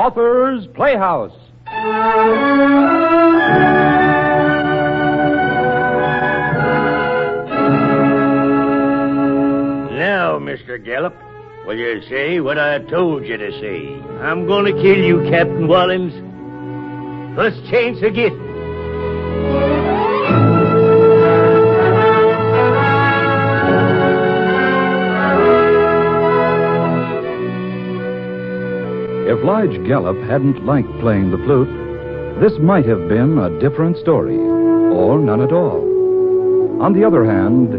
Author's Playhouse. Now, Mr. Gallup, will you say what I told you to say? I'm going to kill you, Captain Wallens. First chance I get. If Lige Gallup hadn't liked playing the flute, this might have been a different story, or none at all. On the other hand,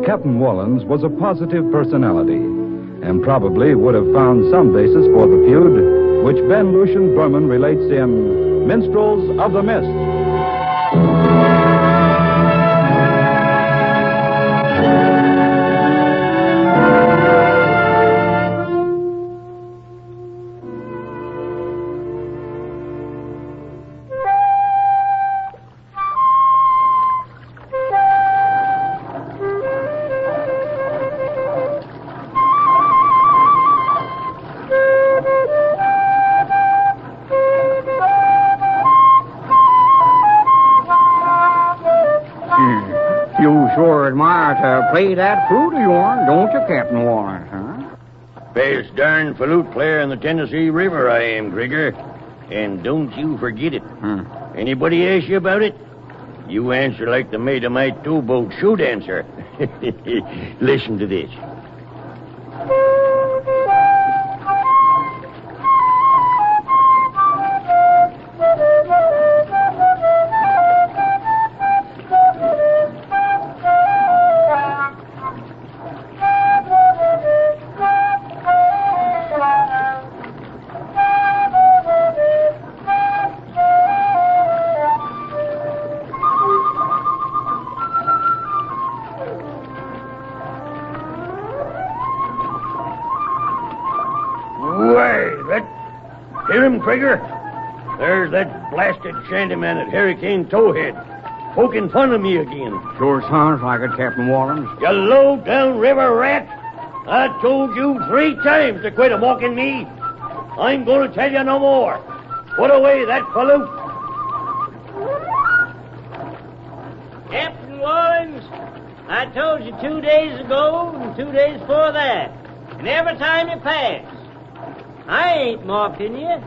Captain Wallens was a positive personality, and probably would have found some basis for the feud, which Ben Lucian Berman relates in Minstrels of the Mist. You sure admire to play that flute of yours, don't you, Captain Wallens, huh? Best darn flute player in the Tennessee River I am, Grigger. And don't you forget it. Anybody ask you about it? You answer like the mate of my towboat should answer. Listen to this. Hear him, Krieger? There's that blasted shantyman at Hurricane Towhead, poking fun of me again. Sure sounds like it, Captain Wallens. You low-down river rat! I told you 3 times to quit mocking me. I'm going to tell you no more. Put away that flute. Captain Wallens, I told you 2 days ago and 2 days before that, and every time you pass. I ain't mocking you.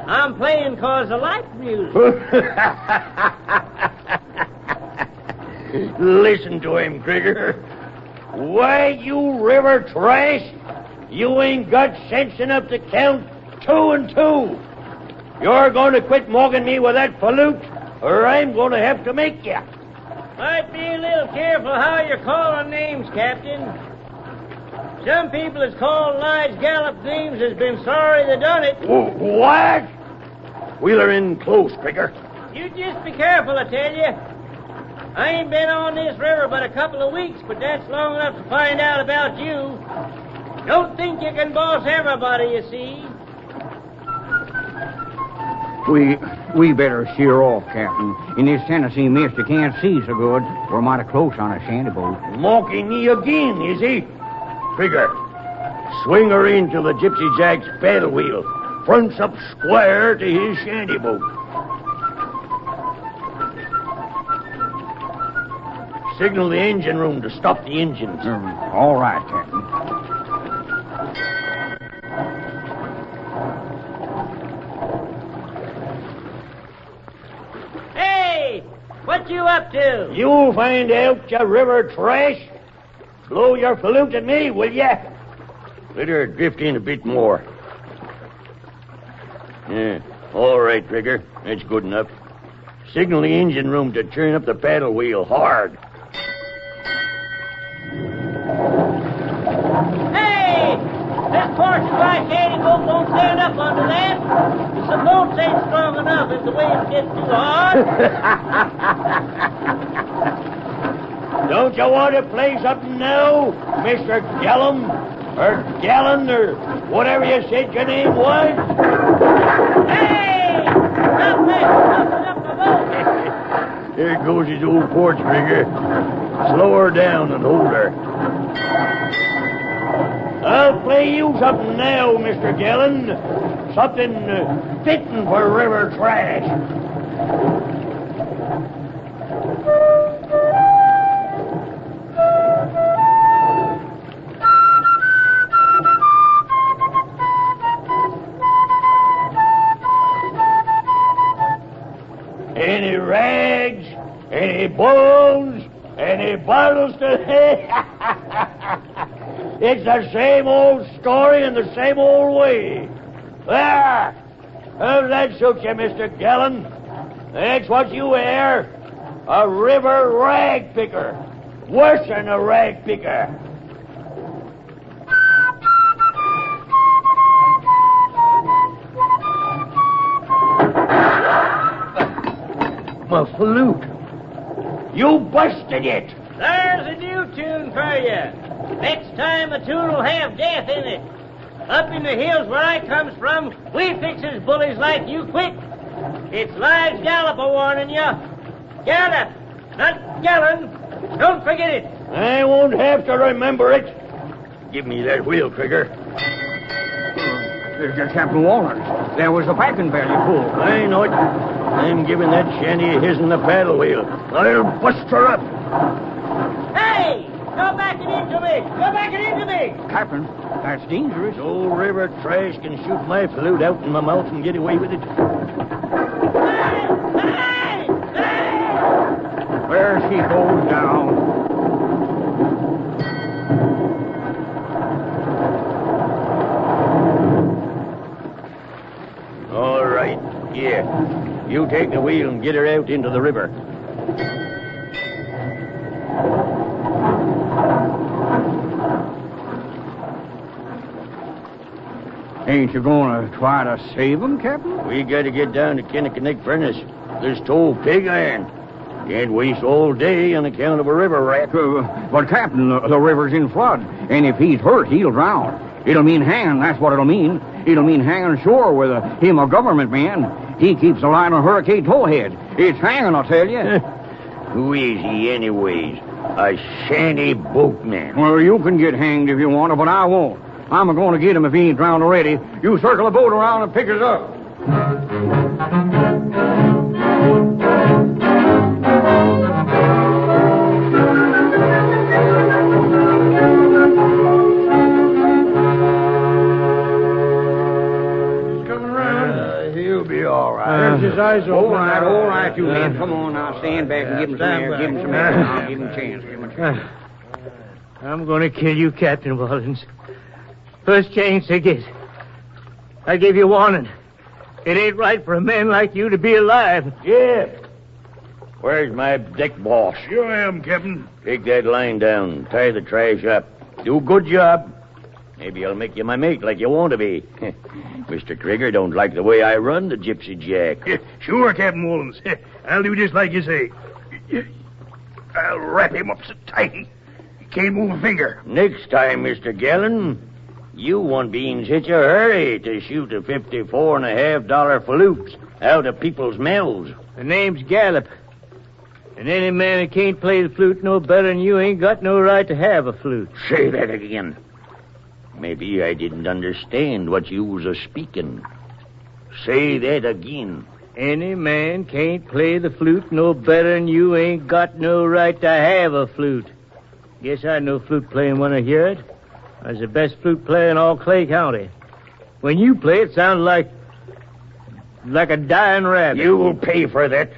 I'm playing 'cause I like music. Listen to him, Krieger. Why, you river trash, you ain't got sense enough to count 2 and 2. You're going to quit mocking me with that flute, or I'm going to have to make you. Might be a little careful how you're calling names, Captain. Some people that's called Lige Gallup names has been sorry they done it. What? Wheeler in close, Krieger. You just be careful, I tell you. I ain't been on this river but a couple of weeks, but that's long enough to find out about you. Don't think you can boss everybody, you see. We better sheer off, Captain. In this Tennessee mist, you can't see so good. We're mighty close on a shanty boat. Mocking me again, is he? Krieger, swing her into the Gypsy Jack's paddle wheel. Fronts up square to his shanty boat. Signal the engine room to stop the engines. All right, Captain. Hey, what you up to? You'll find out, you river trash. Blow your flute at me, will ya? Let her drift in a bit more. Yeah, all right, Krieger. That's good enough. Signal the engine room to turn up the paddle wheel hard. Hey! This portion of my shanty boat won't stand up under that. The supports ain't strong enough if the waves get too hard. Don't you want to play something now, Mr. Gallum? Or Gallon, or whatever you said your name was? Hey! Stop that! Up the boat! There goes his old porch, Krieger. Slow her down and hold her. I'll play you something now, Mr. Gellin. Something fitting for river trash. Any rags? Any bones? Any bottles to... It's the same old story in the same old way. There! How's that suit you, Mr. Gellin? That's what you are. A river rag picker. Worse than a rag picker. My flute. You busted it. There's a new tune for you. Next time the tune will have death in it. Up in the hills where I comes from, we fixes bullies like you quick. It's Lige Gallop a warning you. Gallop, not Gellin. Don't forget it. I won't have to remember it. Give me that wheel, Trigger. There's Captain Walters. There was the packing bell you pulled. I know it. I'm giving that shanty his in the paddle wheel. I'll bust her up. Hey! Go back and into me! Go back and into me! Captain, that's dangerous. Old river trash can shoot my flute out in my mouth and get away with it. Hey! Hey! Hey! There she goes down. All right, yeah. You take the wheel and get her out into the river. Ain't you gonna try to save him, Captain? We gotta get down to Kinnickinnick Furnace. There's toll pig iron. Can't waste all day on account of a river rat. But, Captain, the river's in flood, and if he's hurt, he'll drown. It'll mean hanging, that's what it'll mean. It'll mean hanging ashore with him a government man. He keeps the line on Hurricane Towhead. It's hanging, I'll tell you. Who is he, anyways? A shanty boatman. Well, you can get hanged if you want to, but I won't. I'm going to get him if he ain't drowned already. You circle the boat around and pick us up. He's coming around. He'll be all right. There's his eyes open. All right, you men. Come on now, stand back and give him some air. Give him some air. I'll give him a chance. Give him a chance. I'm going to kill you, Captain Wallens. First chance I get. I gave you warning. It ain't right for a man like you to be alive. Yeah. Where's my deck boss? Here I am, Captain. Take that line down. Tie the trash up. Do a good job. Maybe I'll make you my mate like you want to be. Mr. Trigger don't like the way I run the Gypsy Jack. Sure, Captain Mullins. I'll do just like you say. I'll wrap him up so tight he can't move a finger. Next time, Mr. Gellin, you want beans hit you hurry to shoot a $54.50 flute out of people's mouths. The name's Gallop. And any man who can't play the flute no better than you ain't got no right to have a flute. Say that again. Maybe I didn't understand what you was a-speaking. Say that again. Any man can't play the flute no better than you ain't got no right to have a flute. Guess I know flute playing when I hear it. I was the best flute player in all Clay County. When you play, it sounds like a dying rabbit. You'll pay for that.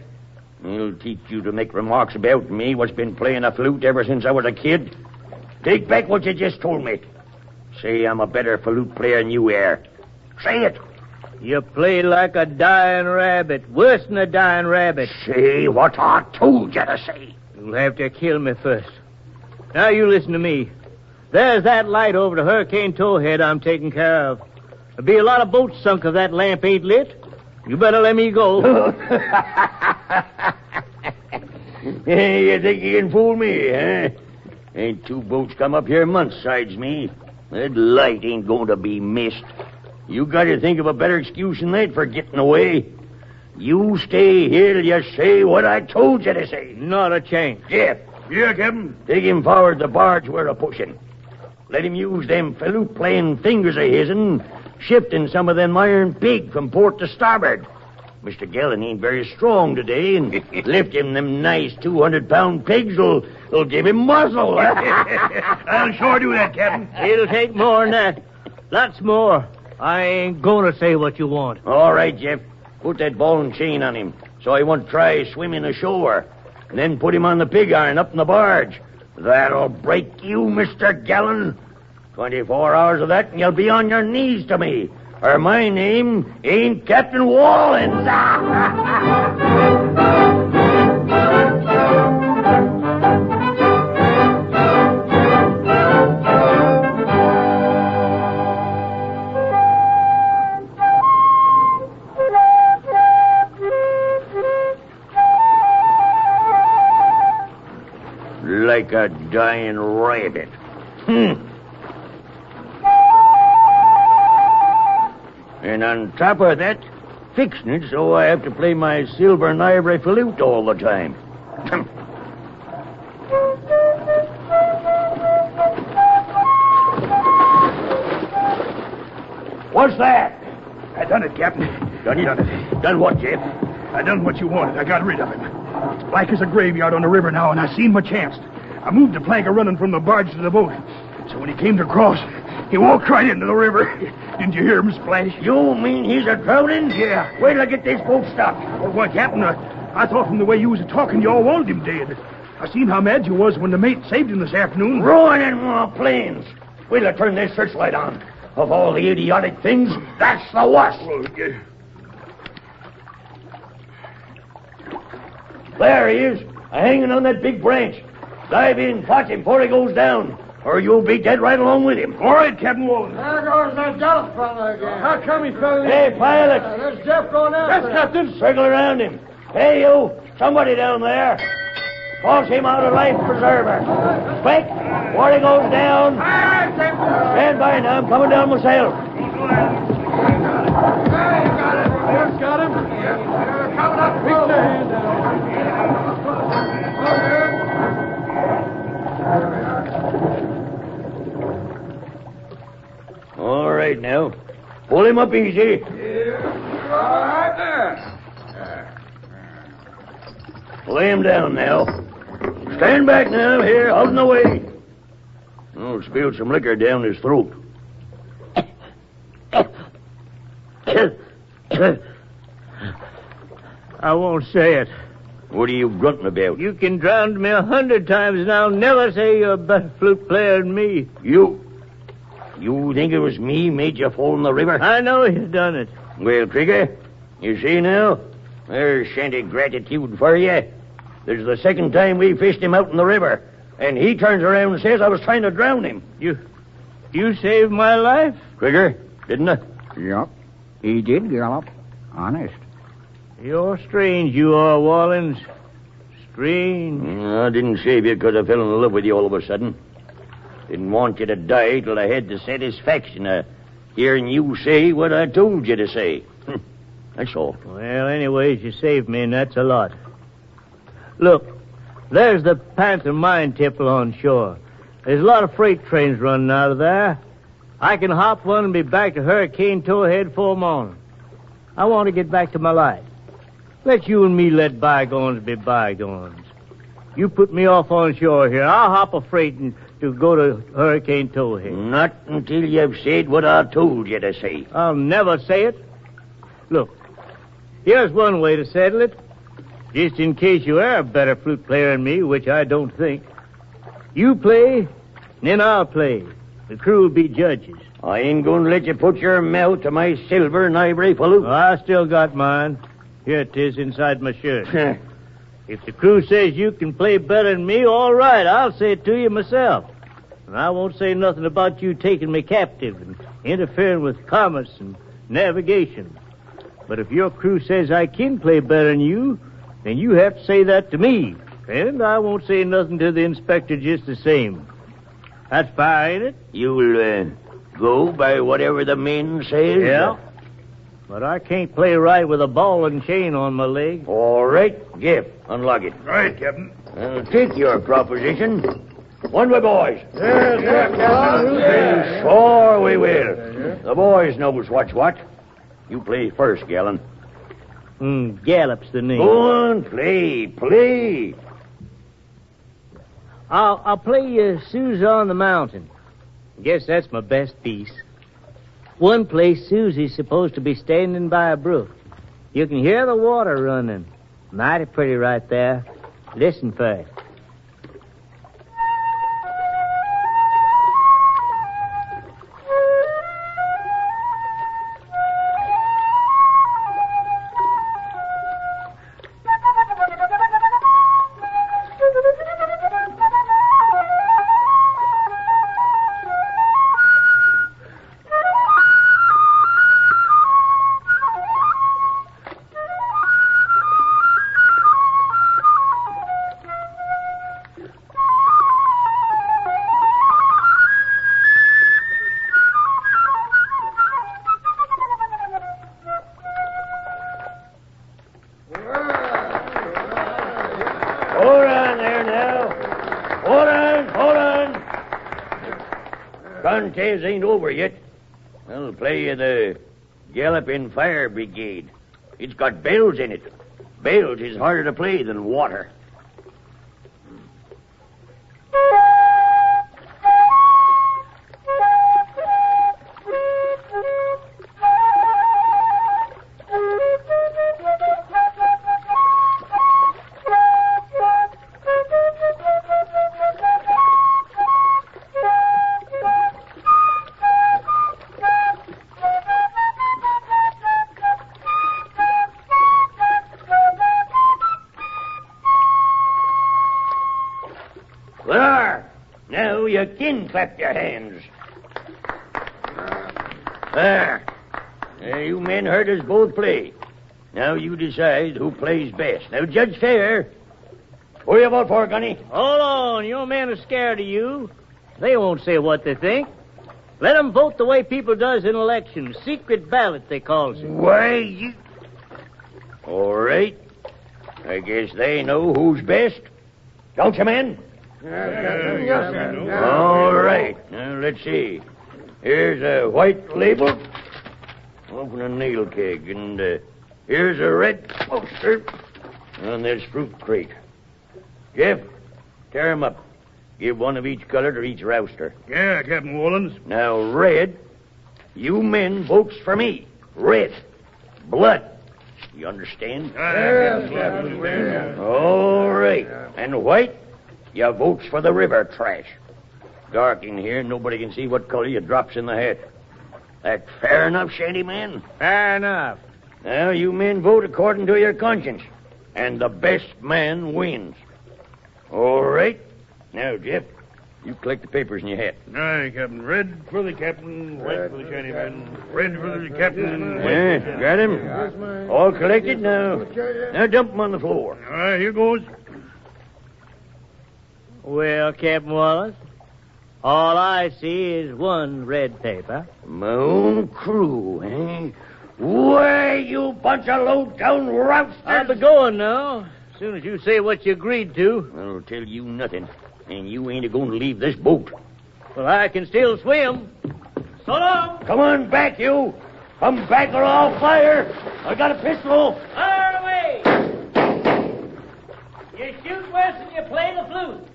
I'll teach you to make remarks about me what's been playing a flute ever since I was a kid. Take back what you just told me. Say I'm a better flute player than you are. Say it. You play like a dying rabbit, worse than a dying rabbit. Say what I told you to say. You'll have to kill me first. Now you listen to me. There's that light over the Hurricane Towhead I'm taking care of. There'll be a lot of boats sunk if that lamp ain't lit. You better let me go. Hey, you think you can fool me, huh? Ain't two boats come up here months sides me. That light ain't going to be missed. You got to think of a better excuse than that for getting away. You stay here till you say what I told you to say. Not a chance. Jeff. Yeah, Captain. Take him forward the barge we're a-pushing. Let him use them flute-playing fingers of his'n, shifting some of them iron pig from port to starboard. Mr. Gellin ain't very strong today, and lifting them nice 200-pound pigs will give him muscle. I'll sure do that, Captain. It'll take more than that. Lots more. I ain't gonna say what you want. All right, Jeff. Put that ball and chain on him, so he won't try swimming ashore. And then put him on the pig iron up in the barge. That'll break you, Mr. Gellin. 24 hours of that, and you'll be on your knees to me. Or my name ain't Captain Wallens. Like a dying rabbit. And on top of that, fixing it so I have to play my silver and ivory flute all the time. What's that? I done it, Captain. Done it? Done it. Done what, Jeff? I done what you wanted. I got rid of him. It's black as a graveyard on the river now, and I seen my chance. I moved the plank running from the barge to the boat. So when he came to cross, he walked right into the river. Didn't you hear him splash? You mean he's a drowning? Yeah. Wait till I get this boat stopped. Oh, why, Captain, I thought from the way you was talking, you all wanted him dead. I seen how mad you was when the mate saved him this afternoon. Ruining my planes. Wait till I turn this searchlight on. Of all the idiotic things, that's the worst. There he is, hanging on that big branch. Dive in, catch him before he goes down, or you'll be dead right along with him. All right, Captain Walden. There goes that Gallop fellow again. How come he fell in? Hey, pilot. There's Jeff going after him. Captain. Circle around him. Hey, you, somebody down there. Toss him out a life preserver. Quick, before he goes down. Stand by now, I'm coming down myself. Got him. Coming up. Reach the hand down. All right, now. Pull him up easy. Right there. Lay him down now. Stand back now, here, out in the way. Oh, spilled some liquor down his throat. I won't say it. What are you grunting about? You can drown me 100 times, and I'll never say you're a better flute player than me. You think it was me made you fall in the river? I know you've done it. Well, Krieger, you see now? There's shanty gratitude for you. This is the second time we fished him out in the river, and he turns around and says I was trying to drown him. You saved my life? Krieger, didn't I? Yep. He did, Gallop. Honest. You're strange, you are, Wallens. Strange. I didn't save you because I fell in love with you all of a sudden. Didn't want you to die till I had the satisfaction of hearing you say what I told you to say. That's all. Well, anyways, you saved me, and that's a lot. Look, there's the Panther Mine Temple on shore. There's a lot of freight trains running out of there. I can hop one and be back to Hurricane Towhead for morning. I want to get back to my life. Let you and me let bygones be bygones. You put me off on shore here. I'll hop a freight to go to Hurricane Towhead. Not until you've said what I told you to say. I'll never say it. Look, here's one way to settle it. Just in case you are a better flute player than me, which I don't think. You play, then I'll play. The crew will be judges. I ain't going to let you put your mouth to my silver and ivory flute. I still got mine. Here it is inside my shirt. If the crew says you can play better than me, all right, I'll say it to you myself. And I won't say nothing about you taking me captive and interfering with commerce and navigation. But if your crew says I can play better than you, then you have to say that to me. And I won't say nothing to the inspector just the same. That's fair, ain't it? You'll go by whatever the men says? Yeah. But I can't play right with a ball and chain on my leg. All right, Jeff, unlock it. All right, Captain. I'll take your proposition. One way, boys. Yes. Sure we will. The boys knows what's what. You play first, Gallon. Gallop's the name. Go on, play. I'll play Susie on the Mountain. Guess that's my best piece. One place Susie's supposed to be standing by a brook. You can hear the water running. Mighty pretty right there. Listen first. Hold on there now. Hold on. Contest ain't over yet. I'll play you the Galloping Fire Brigade. It's got bells in it. Bells is harder to play than water. There. Now you can clap your hands. There. You men heard us both play. Now you decide who plays best. Now judge fair. Who you vote for, Gunny? Hold on. Your men are scared of you. They won't say what they think. Let them vote the way people does in elections. Secret ballot, they calls it. Why, you... All right. I guess they know who's best. Don't you, men? All right. Now, let's see. Here's a white label. Open a nail keg. And here's a red poster on this fruit crate. Jeff, tear 'em up. Give one of each color to each rouster. Yeah, Captain Wallens. Now, red, you men votes for me. Red. Blood. You understand? All right. And white, you votes for the river trash. Dark in here, nobody can see what color you drops in the hat. That fair enough, Shanty man? Fair enough. Now, you men vote according to your conscience. And the best man wins. All right. Now, Jeff, you collect the papers in your hat. Aye, Captain. Red for the captain, white for the shanty man. Red for the captain, white Yeah, for the got him? All collected now. Now dump them on the floor. All right, here goes. Well, Captain Wallace, all I see is one red paper. My own crew, eh? Why, you bunch of low-down rousters? I'll be going now, as soon as you say what you agreed to. I'll tell you nothing, and you ain't going to leave this boat. Well, I can still swim. So long. Come on back, you. Come back or I'll fire. I got a pistol. Fire away. You shoot worse than you play the flute.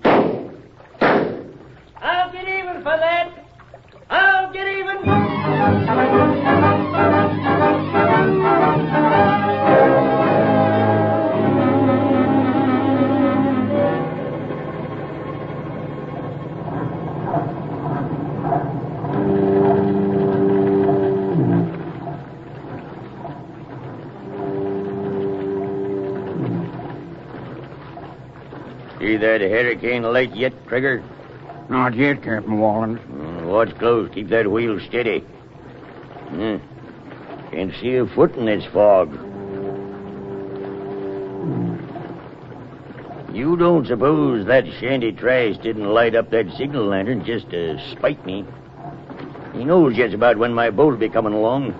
I'll get even for that. I'll get even. See that hurricane light yet, Trigger? Not yet, Captain Wallens. Watch close. Keep that wheel steady. Can't see a foot in this fog. You don't suppose that shanty trash didn't light up that signal lantern just to spite me? He knows just about when my boat'll be coming along.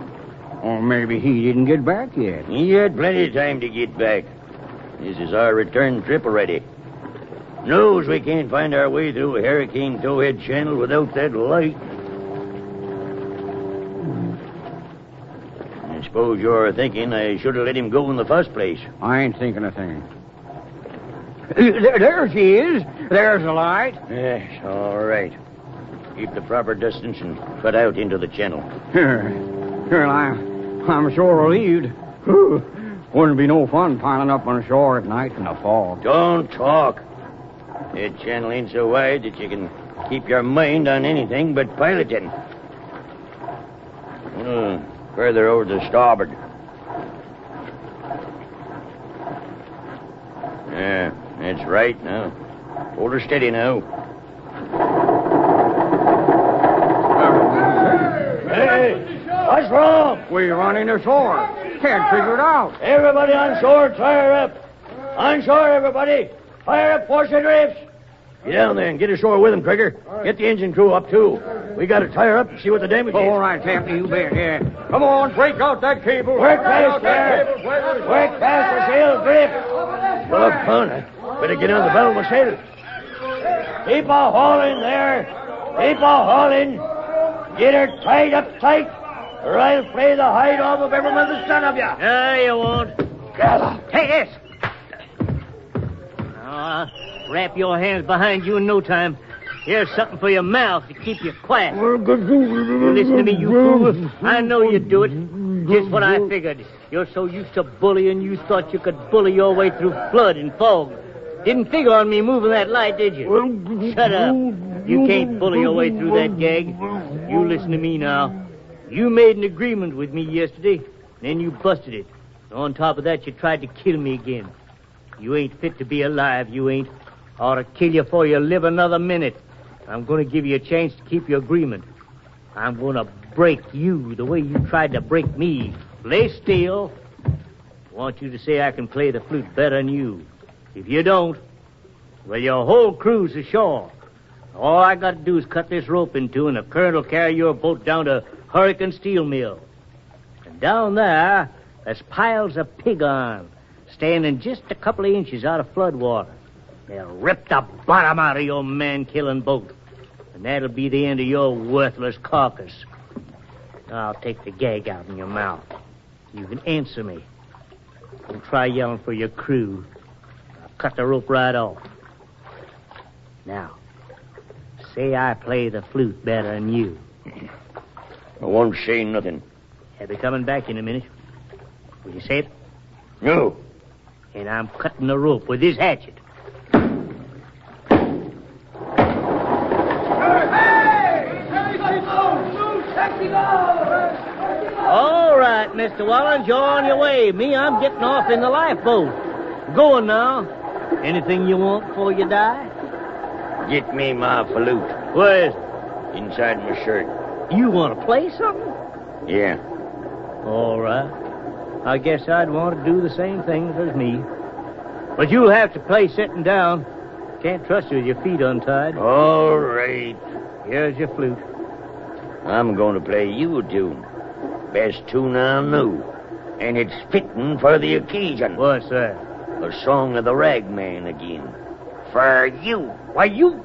Or maybe he didn't get back yet. He had plenty of time to get back. This is our return trip already. Knows we can't find our way through a Hurricane Towhead Channel without that light. I suppose you're thinking I should have let him go in the first place. I ain't thinking a thing. There she is. There's the light. Yes, all right. Keep the proper distance and cut out into the channel. Well, I'm sure relieved. Whew. Wouldn't be no fun piling up on shore at night in the fog. Don't talk. That channel ain't so wide that you can keep your mind on anything but piloting. Further over to starboard. Yeah, that's right now. Hold her steady now. Hey, what's wrong? We're running ashore. Can't figure it out. Everybody on shore, fire up. On shore, everybody. Fire up, force the drifts. Get down there and get ashore with him, Krieger. Get the engine crew up, too. We got to tie her up and see what the damage is. All right, Captain, you bet, yeah. Come on, break out that cable. Work fast there. Work fast or sail drift. Look, fun. Better get on the bow of my sail. Keep a hauling there. Keep a hauling. Get her tied up tight, or I'll play the hide off of every mother's son of you. No, you won't. Gather. Hey, yes. Wrap your hands behind you in no time. Here's something for your mouth to keep you quiet. You listen to me, you fool. I know you'd do it. Just what I figured. You're so used to bullying, you thought you could bully your way through flood and fog. Didn't figure on me moving that light, did you? Shut up. You can't bully your way through that gag. You listen to me now. You made an agreement with me yesterday, then you busted it. On top of that, you tried to kill me again. You ain't fit to be alive, you ain't. I ought to kill you before you live another minute. I'm going to give you a chance to keep your agreement. I'm going to break you the way you tried to break me. Lay still. I want you to say I can play the flute better than you. If you don't, well, your whole crew's ashore. All I got to do is cut this rope in two, and the current will carry your boat down to Hurricane Steel Mill. And down there's piles of pig iron, standing just a couple of inches out of flood water. They'll rip the bottom out of your man-killing boat. And that'll be the end of your worthless carcass. I'll take the gag out in your mouth. You can answer me. Don't try yelling for your crew. I'll cut the rope right off. Now, say I play the flute better than you. I won't say nothing. I'll be coming back in a minute. Will you say it? No. And I'm cutting the rope with this hatchet. All right, Mr. Wallens, you're on your way. Me, I'm getting off in the lifeboat. Going now. Anything you want before you die? Get me my flute. Where's inside my shirt. You want to play something? Yeah. All right. I guess I'd want to do the same thing as me. But you'll have to play sitting down. Can't trust you with your feet untied. All right. Here's your flute. I'm going to play you a tune. Best tune I know. And it's fitting for the occasion. What's that? A song of the ragman again. For you. Why, you...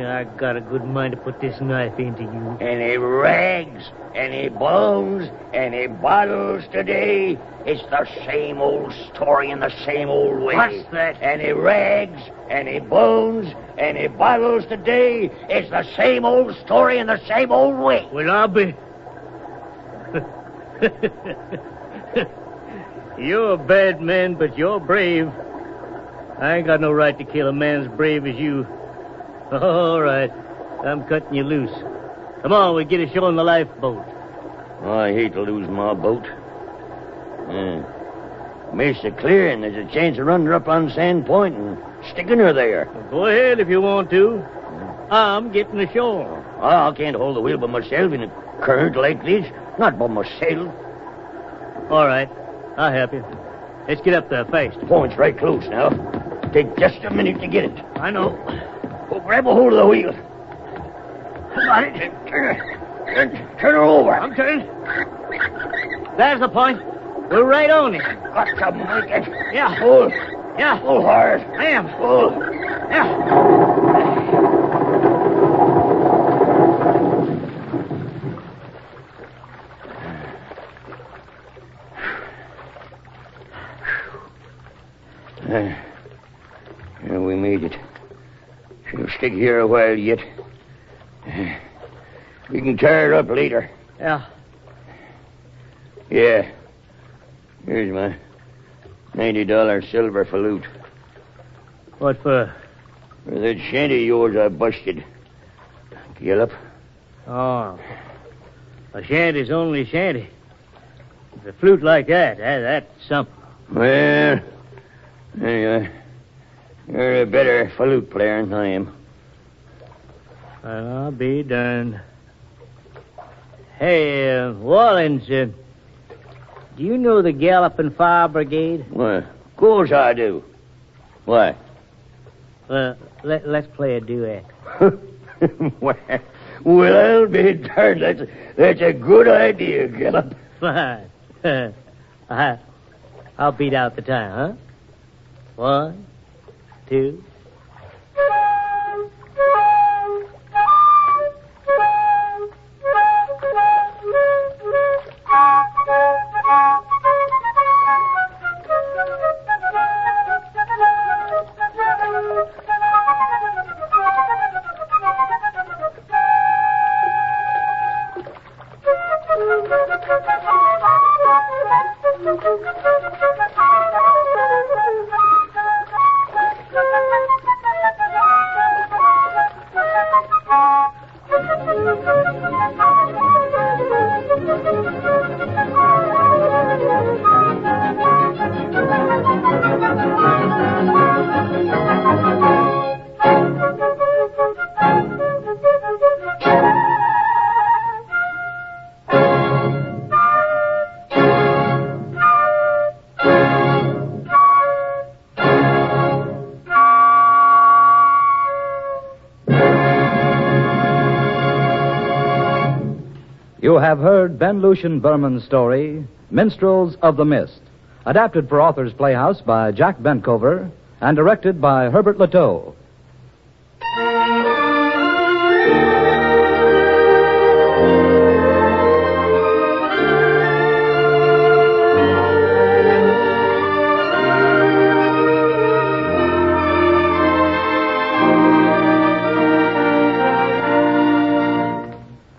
I got a good mind to put this knife into you. Any rags, any bones, any bottles today. It's the same old story in the same old way. What's that? Any rags, any bones, any bottles today. It's the same old story in the same old way. Well, I'll be... You're a bad man, but you're brave. I ain't got no right to kill a man as brave as you. All right. I'm cutting you loose. Come on, we get ashore in the lifeboat. I hate to lose my boat. Makes it clear, and there's a chance of running her up on Sand Point and sticking her there. Well, go ahead if you want to. I'm getting ashore. I can't hold the wheel by myself in a current like this. Not by myself. All right. I'll help you. Let's get up there fast. Point's right close now. Take just a minute to get it. I know. Oh, grab a hold of the wheel. Got it. Turn her over. I'm turning. There's the point. We're right on it. Got to make it. Yeah. Pull. Yeah. Pull hard. I am. Pull. Yeah. Yeah, we made it. She'll stick here a while yet. We can tear her up later. Yeah. Yeah. Here's my $90 silver for loot. What for? For that shanty of yours I busted. Gallop. Oh. A shanty's only a shanty. With a flute like that's something. Well, anyway, you're a better flute player than I am. Well, I'll be darned. Hey, Wallens, do you know the Galloping Fire Brigade? Well, of course I do. Why? Well, let's play a duet. well, I'll be darned. That's a good idea, Gallop. Fine. I'll beat out the time, huh? 1, 2. You have heard Ben Lucian Berman's story, Minstrels of the Mist, adapted for Authors Playhouse by Jack Bentcover and directed by Herbert Lateau.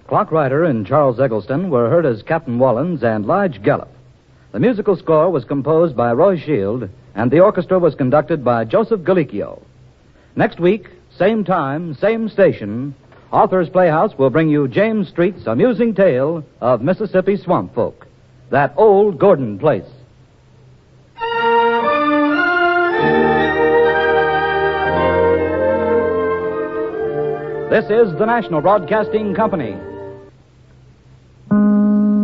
Clockrider and Charles Eggleston were heard as Captain Wallens and Lige Gallop. The musical score was composed by Roy Shield, and the orchestra was conducted by Joseph Galicchio. Next week, same time, same station, Authors Playhouse will bring you James Street's amusing tale of Mississippi swamp folk, that old Gordon place. This is the National Broadcasting Company.